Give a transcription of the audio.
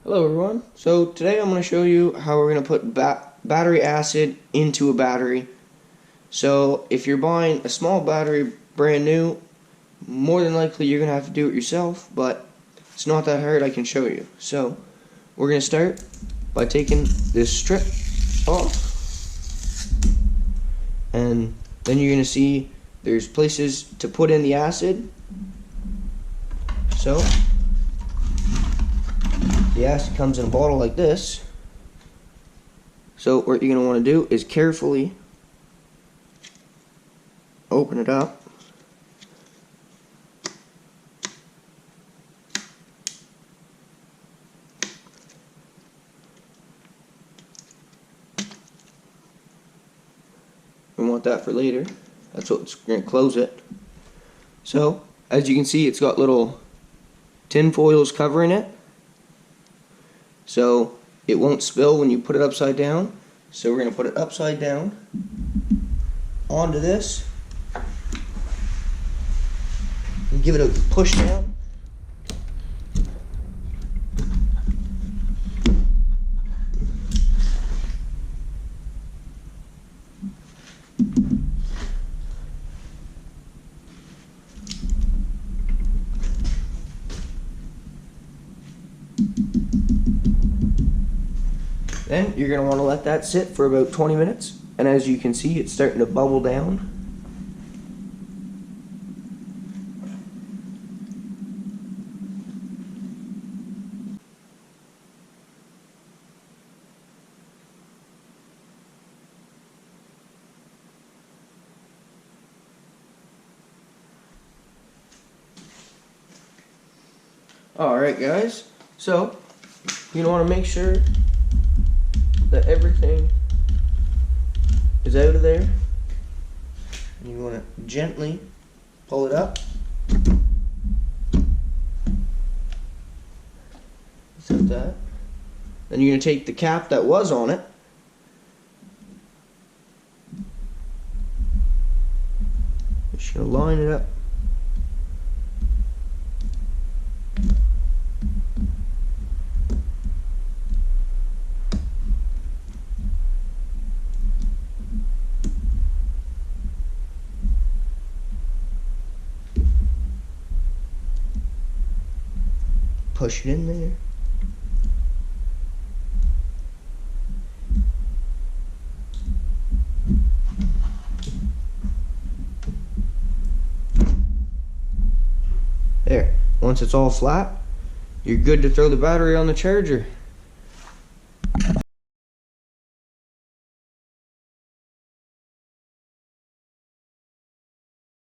Hello everyone. So today I'm going to show you how we're going to put battery acid into a battery. So if you're buying a small battery brand new, more than likely you're going to have to do it yourself, but it's not that hard. I can show you. So we're going to start by taking this strip off, and then you're going to see there's places to put in the acid. So the acid comes in a bottle like this. So what you're going to want to do is carefully open it up. We want that for later. That's what's going to close it. So as you can see, it's got little tin foils covering it, so it won't spill when you put it upside down. So we're going to put it upside down onto this and give it a push down. Then you're going to want to let that sit for about 20 minutes, and as you can see, it's starting to bubble down. Alright guys, so you want to make sure that everything is out of there. You want to gently pull it up. Just like that. Then you're going to take the cap that was on it, just going to line it up. Push it in there. There. Once it's all flat, you're good to throw the battery on the charger.